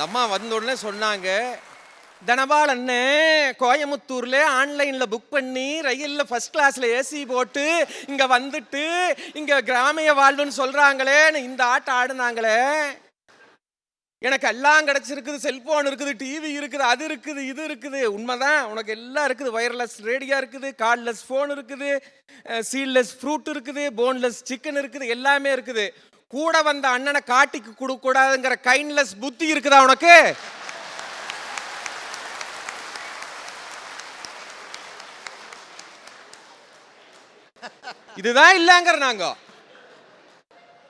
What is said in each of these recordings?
அம்மா வந்த உடனே சொன்னாங்க, தனபால் அண்ணே கோயமுத்தூர்ல ஆன்லைன்ல புக் பண்ணி ரயில்ல ஃபர்ஸ்ட் கிளாஸ்ல ஏசி போட்டு இங்க வந்துட்டு இங்க கிராமிய வாழ்வுன்னு சொல்றாங்களே, இந்த ஆட்டம் ஆடுனாங்களே, எனக்கு எல்லாம் கிடைச்சிருக்குது, செல்போன் இருக்குது, டிவி இருக்குது, அது இருக்குது, இது இருக்குது. உண்மைதான், உனக்கு எல்லாம் இருக்குது. வயர்லெஸ் ரேடியோ இருக்குது, கார்ட்லெஸ் ஃபோன் இருக்குது, சீட்லெஸ் ஃப்ரூட் இருக்குது, போன்லெஸ் சிக்கன் இருக்குது, எல்லாமே இருக்குது. கூட வந்த அண்ணனை காட்டிக்கு கொடுக்க கூடாதுங்கிற கைண்ட்லெஸ் புத்தி இருக்குதா உனக்கு? இதுதான் இல்லங்கிற நாங்க.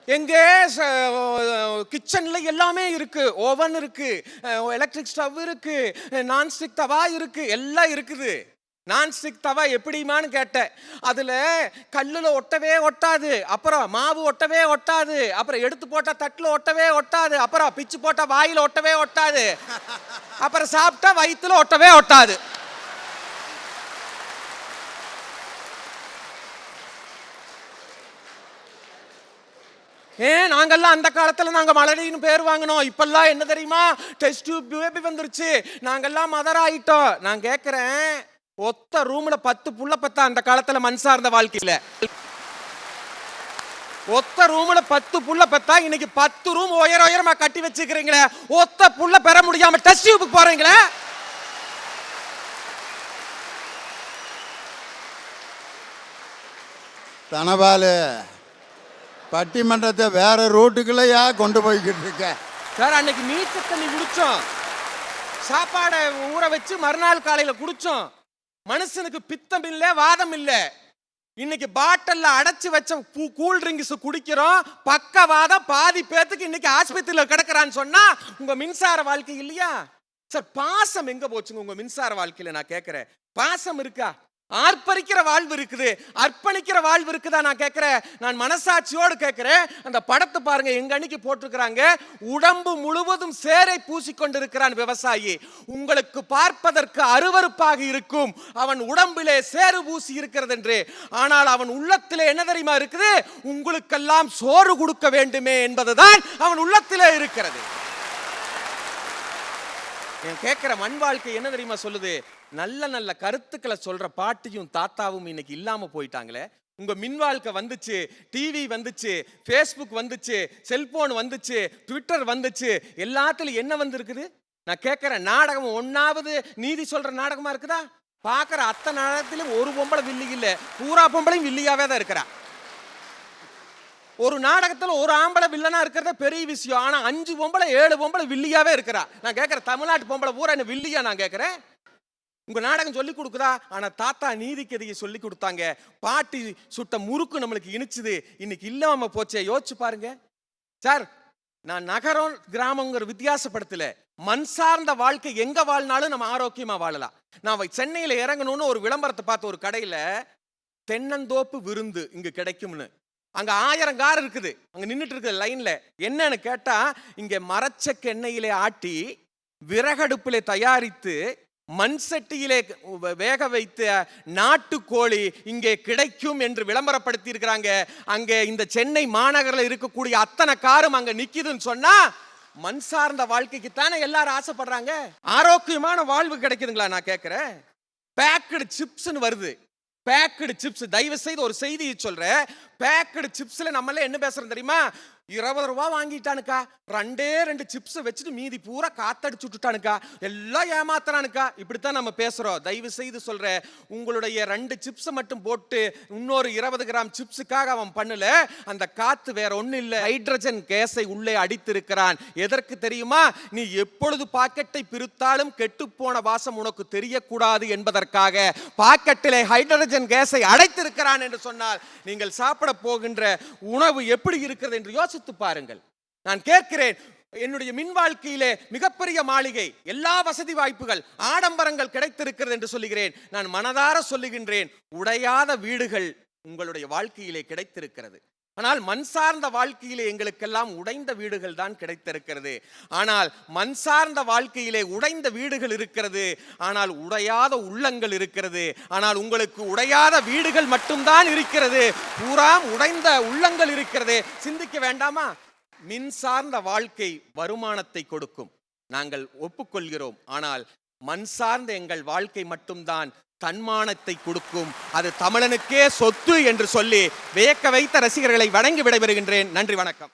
எங்க கிச்சன்ல எல்லாமே இருக்கு, ஓவன் இருக்கு, எலக்ட்ரிக் ஸ்டவ் இருக்கு, நான்ஸ்டிக் தவா இருக்கு, எல்லாம் இருக்குது. நான்ஸ்டிக் தவா எப்படிமான்னு கேட்டேன். அதுல கல்லுல ஒட்டவே ஒட்டாது, அப்புறம் மாவு ஒட்டவே ஒட்டாது, அப்புறம் எடுத்து போட்டா தட்டுல ஒட்டவே ஒட்டாது, அப்புறம் பிச்சு போட்டா வாயில ஒட்டவே ஒட்டாது, அப்புறம் சாப்பிட்டா வயிற்றுல ஒட்டவே ஒட்டாது. நாங்கெல்லாம் அந்த காலத்துல நாங்க மலடின்னு பேர் வாங்கினோம். இப்பெல்லாம் என்ன தெரியுமா, டெஸ்ட் டியூப் பேபி வந்துருச்சு, நாங்கெல்லாம் மதர் ஆயிட்டோம். நான் கேட்கிறேன், ஒத்த ரூம்ல 10 புள்ள பெத்தா அந்த காலத்துல மண் சார்ந்த வாழ்க்கையில? ஒத்த ரூம்ல 10 புள்ள பெத்தா இன்னைக்கு 10 ரூம் உயரமா கட்டி வச்சுக்கிறீங்களே, ஒத்த புள்ள பெற முடியாம டெஸ்ட் டியூப் போறீங்களே. தனபால் பட்டிமன்றத்தை வேற ரூட்டுக்குள்ளயா கொண்டு போய்கிட்டு இருக்க சார். அன்னைக்கு நீச்ச தண்ணி குடிச்சோம், சாப்பாடை ஊற வச்சு மறுநாள் காலையில குடிச்சோம். மனுஷனுக்கு பித்தம் இல்ல, வாதம் இல்ல. இன்னைக்கு பாட்டில்ல அடைச்சு வச்ச கூல் ட்ரிங்க்ஸ் குடிக்கிறோம், பக்கவாதம். பாதி பேத்துக்கு இன்னைக்கு ஆஸ்பத்திரியில கிடக்குறான்னு சொன்னா உங்க மின்சார வாழ்க்கை இல்லையா சார்? பாசம் எங்க போச்சுங்க உங்க மின்சார வாழ்க்கையில? நான் கேட்கிறேன், பாசம் இருக்கா? ஆர்ப்பரிக்கிற வாழ்வு இருக்குது, அர்ப்பணிக்கிற வாழ்வு இருக்குதா? நான் கேட்கிறேன், நான் மனசாட்சியோடு கேட்கிறேன். அந்த படத்தை பாருங்க, எங்க அன்னைக்கு போட்டிருக்கிறாங்க, உடம்பு முழுவதும் சேரை பூசிக்கொண்டிருக்கிறான் விவசாயி. உங்களுக்கு பார்ப்பதற்கு அருவருப்பாக இருக்கும், அவன் உடம்பிலே சேறு பூசி இருக்கிறது என்று. ஆனால் அவன் உள்ளத்திலே என்ன தெரியுமா இருக்குது? உங்களுக்கெல்லாம் சோறு கொடுக்க வேண்டுமே என்பதுதான் அவன் உள்ளத்திலே இருக்கிறது. கேட்கிற மண் வாழ்க்கை என்ன தெரியுமா சொல்லுது? நல்ல நல்ல கருத்துக்களை சொல்ற பாட்டியும் தாத்தாவும் இன்னைக்கு இல்லாம போயிட்டாங்களே. உங்க மின் வாழ்க்கை வந்துச்சு, டிவி வந்துச்சு, ஃபேஸ்புக் வந்துச்சு, செல்போன் வந்துச்சு, ட்விட்டர் வந்துச்சு, எல்லாத்துலயும் என்ன வந்து இருக்குது? நான் கேட்கிறேன், நாடகம் ஒன்னாவது நீதி சொல்ற நாடகமா இருக்குதா? பாக்குற அத்தனை நாடகத்திலும் ஒரு பொம்பளை வில்லி இல்ல, பூரா பொம்பளையும் வில்லியாவே தான் இருக்கிறா. ஒரு நாடகத்துல ஒரு ஆம்பளை வில்லனா இருக்கிறத பெரிய விஷயம். ஆனா 5 பொம்பளை 7 பொம்பளை வில்லியாவே இருக்கிறா. நான் கேட்கிறேன், தமிழ்நாட்டு பொம்பளை பூரா என்ன வில்லியா? நான் கேட்கிறேன், உங்க நாடகம் சொல்லி கொடுக்குதா? ஆனா தாத்தா நீதி கதையை சொல்லி கொடுத்தாங்க, பாட்டி சுட்ட முறுக்கு நம்மளுக்கு இனிச்சுது, இன்னைக்கு இல்லாம போச்சே. யோசிச்சு பாருங்க சார். நான் நகரம் கிராமங்கிற வித்தியாசப்படுத்தல, மண் சார்ந்த வாழ்க்கை எங்க வாழ்னாலும் நம்ம ஆரோக்கியமா வாழலாம். நான் சென்னையில இறங்கணும்னு ஒரு விளம்பரத்தை பார்த்து, ஒரு கடையில தென்னந்தோப்பு விருந்து இங்க கிடைக்கும்னு. அங்க 1000 கார் இருக்குது, அங்க நின்றுட்டு இருக்குது லைன்ல. என்னன்னு கேட்டா, இங்க மரச்செக்கு எண்ணெயிலே ஆட்டி, விறகடுப்பிலே தயாரித்து, மண் சட்டியிலே வேக வைத்த நாட்டுக்கோழி இங்கே கிடைக்கும் என்று விளம்பரப்படுத்தி இருக்கிறாங்க. அங்க இந்த சென்னை மாநகரில் இருக்கக்கூடிய அத்தனை காரும் அங்க நிக்குதுன்னு சொன்னா, மண் சார்ந்த வாழ்க்கைக்கு தானே எல்லாரும் ஆசைப்படுறாங்க. ஆரோக்கியமான வாழ்வு கிடைக்குதுங்களா? நான் கேட்கிறேன். பேக்கடு சிப்ஸ்னு வருது, பேக்கடு சிப்ஸ். தயவு செய்து ஒரு செய்தியை சொல்றேன், பேக்கடு சிப்ஸ்ல நம்மள என்ன பேசுறோம் தெரியுமா? 20 ரூபா வாங்கிட்டானுக்கா, 2 சிப்ஸ் வச்சுட்டு மீதி பூரா காத்தடிச்சு விட்டுட்டானுக்கா, எல்லாம் ஏமாத்துறானுக்கா, இப்படித்தான் நம்ம பேசுறோம். தயவு செய்து சொல்றேன், உங்களுடைய 2 சிப்ஸ் மட்டும் போட்டு இன்னொரு 20 கிராம் சிப்ஸுக்காக அவன் பண்ணல. அந்த காத்து வேற ஒண்ணு இல்ல, ஹைட்ரஜன் கேஸை உள்ளே அடித்திருக்கிறான். எதற்கு தெரியுமா? நீ எப்பொழுது பாக்கெட்டை பிரித்தாலும் கெட்டு போன வாசம் உனக்கு தெரியக்கூடாது என்பதற்காக பாக்கெட்டிலே ஹைட்ரஜன் கேஸை அடைத்திருக்கிறான் என்று சொன்னால், நீங்கள் சாப்பிட போகின்ற உணவு எப்படி இருக்கிறது என்று யோசித்து பாருங்கள். நான் கேட்கிறேன், என்னுடைய மின் வாழ்க்கையிலே மிகப்பெரிய மாளிகை, எல்லா வசதி வாய்ப்புகள், ஆடம்பரங்கள் கிடைத்திருக்கிறது என்று சொல்லுகிறேன். நான் மனதார சொல்லுகின்றேன், உடையாத வீடுகள் உங்களுடைய வாழ்க்கையிலே கிடைத்திருக்கிறது. ஆனால் மண் சார்ந்த வாழ்க்கையிலே எங்களுக்கெல்லாம் உடைந்த வீடுகள் தான் கிடைத்திருக்கிறது. ஆனால் மண் சார்ந்த வாழ்க்கையிலே உடைந்த வீடுகள் இருக்கிறது, ஆனால் உடையாத உள்ளங்கள் இருக்கிறது. ஆனால் உங்களுக்கு உடையாத வீடுகள் மட்டும்தான் இருக்கிறது, பூரா உடைந்த உள்ளங்கள் இருக்கிறது. சிந்திக்க வேண்டாமா? மின் சார்ந்த வாழ்க்கை வருமானத்தை கொடுக்கும், நாங்கள் ஒப்புக்கொள்கிறோம். ஆனால் மண் சார்ந்த எங்கள் வாழ்க்கை மட்டும்தான் தன்மானத்தை கொடுக்கும், அது தமிழனுக்கே சொத்து என்று சொல்லி வியக்க வைத்த ரசிகர்களை வணங்கி விடைபெறுகின்றேன். நன்றி, வணக்கம்.